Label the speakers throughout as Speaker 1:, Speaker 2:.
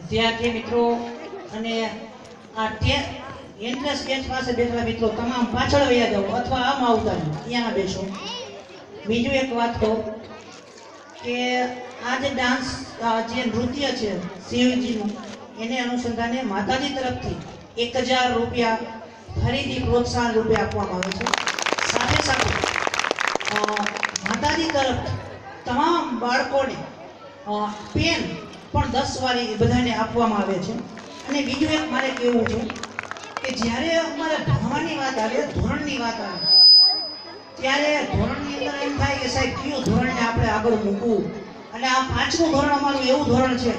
Speaker 1: વિદ્યાર્થી મિત્રો અને આ એન્ટ્રન્સ બેન્ચ પાસે બેઠેલા મિત્રો તમામ પાછળ વયા જાઓ અથવા આમ આવતા જાઓ, ત્યાં બેસો. બીજું એક વાત કહું કે આ જે ડાન્સ જે નૃત્ય છે શિવજીનું, એને અનુસંધાને માતાજી તરફથી 1000 રૂપિયા ફરીથી પ્રોત્સાહન રૂપે આપવામાં આવે છે. સાથે સાથે માતાજી તરફ તમામ બાળકોને પેન પણ 10 વારી બધાને આપવામાં આવે છે. અને બીજું એક મારે કહેવું છે કે જ્યારે અમારે ભણવાની વાત આવે, ધોરણની વાત આવે, ત્યારે ધોરણની અંદર એમ થાય કે સાહેબ કયું ધોરણને આપણે આગળ મૂકવું. અને આ 5મું ધોરણ અમારું એવું ધોરણ છે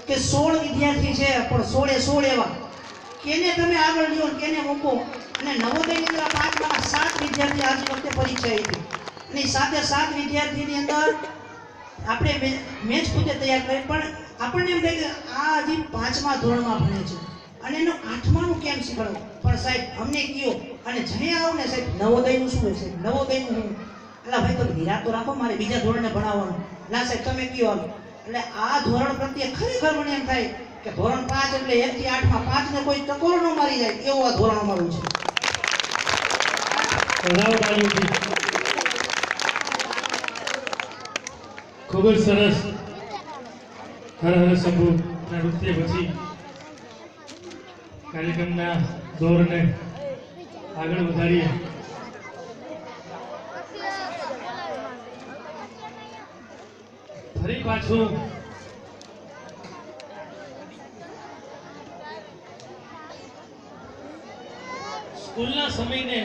Speaker 1: કે 16 વિદ્યાર્થી છે, પણ 16 એવા કેને તમે આગળ લ્યો કેને મૂકો. અને નવોદયની અંદર 5માં 7 વિદ્યાર્થી આજ વખતે પરીક્ષા આપી, અને 7 વિદ્યાર્થીની અંદર આપણે મેચ પોતે તૈયાર કરી. પણ આપણને એમ થાય કે આ હજી 5મા ધોરણમાં ભણે છે અને એનું 8માનું કેમ શીખવાડવું. પણ સાહેબ અમને કયો અને જણે આવો ને સાહેબ નવોદયનું શું હોય સાહેબ, નવોદયનું શું? એટલે ભાઈ તો નિરાત તો રાખો, મારે બીજા ધોરણને ભણાવવાનું. ના સાહેબ તમે કયો હાલો. એટલે આ ધોરણ પ્રત્યે ખરેખર મને એમ થાય કે ધોરણ 5 એટલે 1 થી 8માં 5 ને કોઈ ટકોર ન મારી જાય એવું આ ધોરણ અમારું છે.
Speaker 2: ખૂબ જ સરસ. હર હર શંભુ નૃત્ય પછી કાર્યક્રમના દોરને આગળ વધારીએ. ફરી પાછું સ્કૂલના સમયને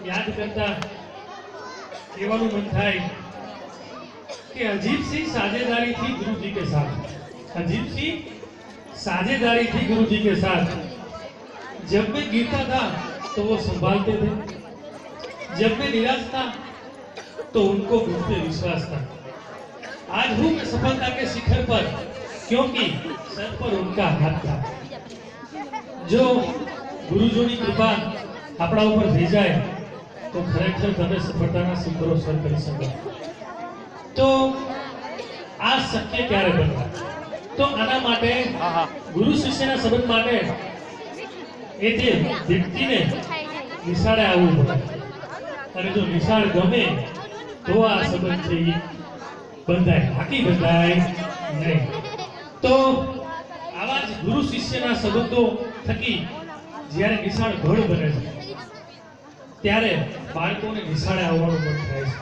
Speaker 2: યાદ કરતા કહેવાનું મન થાય कि अजीब सी साझेदारी थी गुरु जी के साथ, अजीब सी साझेदारी थी गुरु जी के साथ. जब मैं गिरता था तो वो संभालते थे, जब मैं निराश था तो उनको मुझ पे विश्वास था. आज हूँ मैं सफलता के शिखर पर क्योंकि सर पर उनका हाथ था. जो गुरुजों की कृपा अपना ऊपर થઈ જાય તો ખરેખર તમે સફળતાના શિખરો સર કરી શકો. तो आ शक्य क्यारे बने? तो आना माटे गुरु शिष्यना संबंध माटे ए जे व्यक्तिने निशाळे आवવું પડે. અને જો નિશાળ ગમે તો આ સંબંધ છે ઈ બંધાય, બાકી બંધાય નહીં. તો આવા જ ગુરુ શિષ્યના સંબંધો થકી જ્યારે નિશાળ ઘડ બને છે ત્યારે બાળકોને નિશાળે આવવાનું મન થાય છે.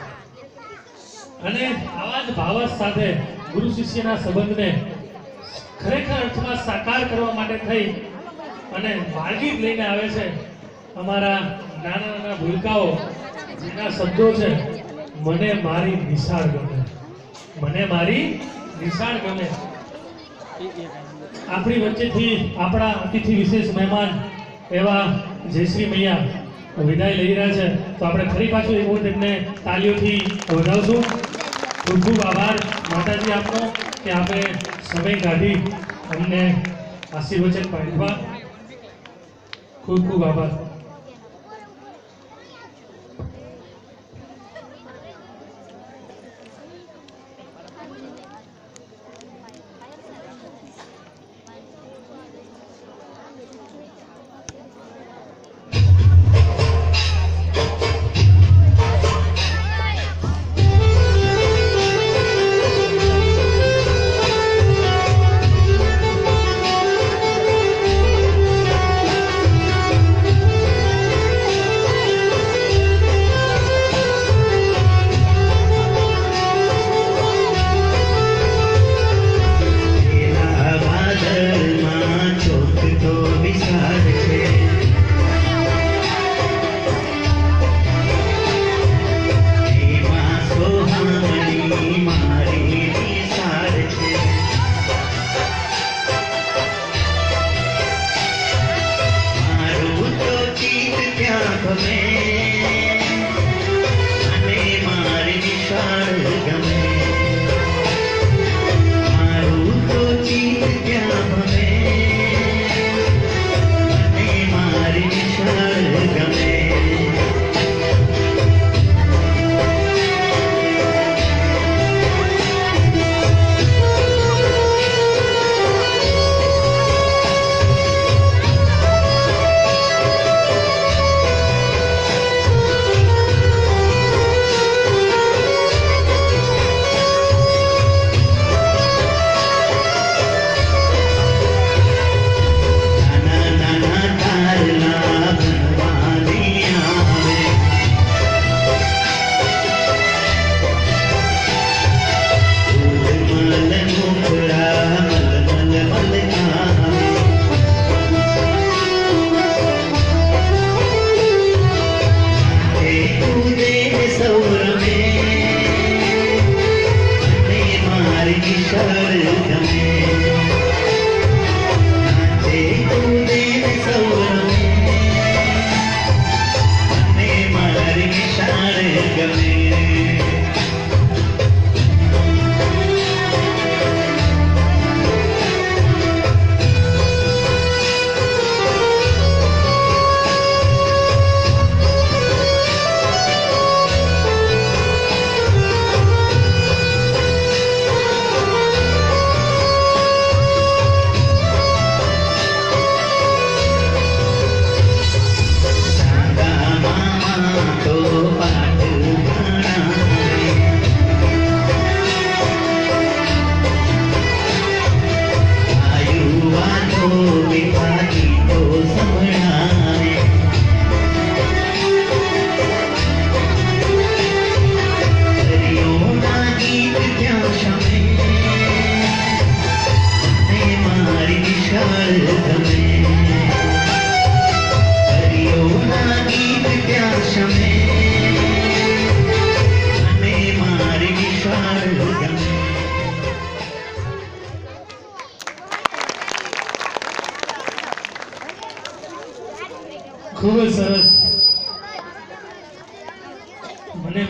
Speaker 2: અને આવા જ ભાવસ સાથે ગુરુ શિષ્યના સંબંધને ખરેખર અર્થમાં સાકાર કરવા માટે થઈ અને માર્ગીત લઈને આવે છે અમારા નાના નાના ભૂલકાઓ, જેના શબ્દો છે મને મારી નિશાળ ગમે, મને મારી નિશાળ ગમે. આપણી વચ્ચેથી આપણા અતિથિ વિશેષ મહેમાન એવા જયશ્રી મૈયા વિદાય લઈ રહ્યા છે, તો આપણે ફરી પાછું એવું તેમને તાલીઓથી વધાવશું. ખૂબ ખૂબ આભાર માતાજી આપનો કે આપે સમય કાઢી અમને આશીર્વચન પાઠવા. ખૂબ ખૂબ આભાર.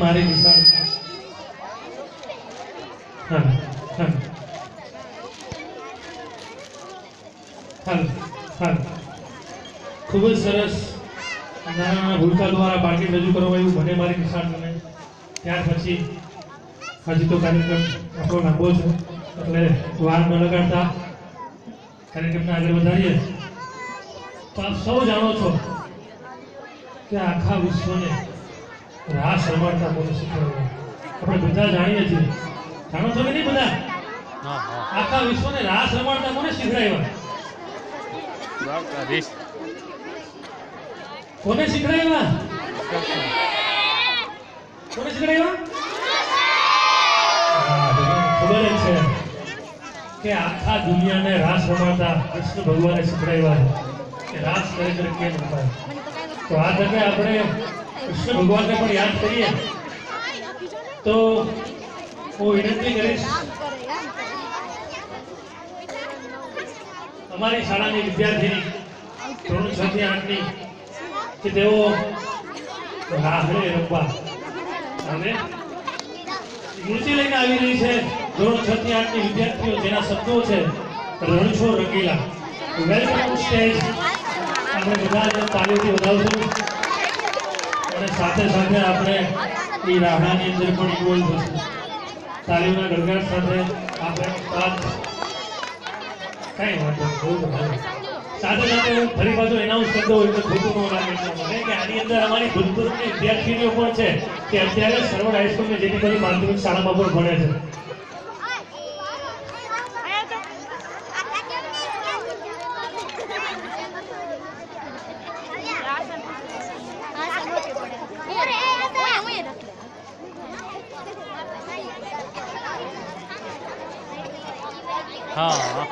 Speaker 2: મારી વિશાળ હા હા હા ખૂબ જ સરસ નાના ભૂલકા દ્વારા બાકી રજૂ કરવા એવું મને મારી વિશાળ ગમે. ત્યાર પછી હજી તો કાર્યક્રમ આપણો લાંબો છે એટલે વાર ન લગાડતા કાર્યક્રમને આગળ વધારીએ. તો આપ સૌ જાણો છો કે આખા વિશ્વને રાસ રમાડતા કોને શીખવાડ્યું? આપણે બધા જાણીએ છીએ. જાણો છો કે નહીં બધા? આખા વિશ્વને રાસ રમાડતા કોને શીખવાડ્યા? કોને શીખવાડ્યા? કોને શીખવાડ્યા? ખબર જ છે કે આખા દુનિયાને રાસ રમાડતા કૃષ્ણ ભગવાને શીખવાડ્યા કે રાસ ખરેખર કેમ રમાય. તો આ તકે આપણે કૃષ્ણ ભગવાનને પણ યાદ કરીએ. તો હું વિનંતી કરીશ અમારી શાળાની વિદ્યાર્થીની ધોરણ 6 થી 8 ની કે તેઓ રાહડે રમવા અને મૂર્તિ લઈને આવી રહી છે. ધોરણ 6 થી 8 ની વિદ્યાર્થીઓ જેના શબ્દો છે રણછો રંગીલા. Welcome stage. આપણે બધા જ તાલીઓથી વધાવશું અને સાથે સાથે આપણે એ રાહડાની અંદર પણ ઇન્વોલ્વ થશું. તાલીઓના ગળગળાટ સાથે આપણે સાથ કઈ વાંધો સાથે સાથે ફરી પાછું એનાઉન્સ કરતો હોય તો ખોટું ન લાગે એટલા માટે કે આની અંદર અમારી ભૂતપૂર્વની વિદ્યાર્થીનીઓ પણ છે કે અત્યારે સરવડ હાઈસ્કૂલની જેટલી બધી માધ્યમિક શાળામાં પણ ભણે છે.
Speaker 3: हाँ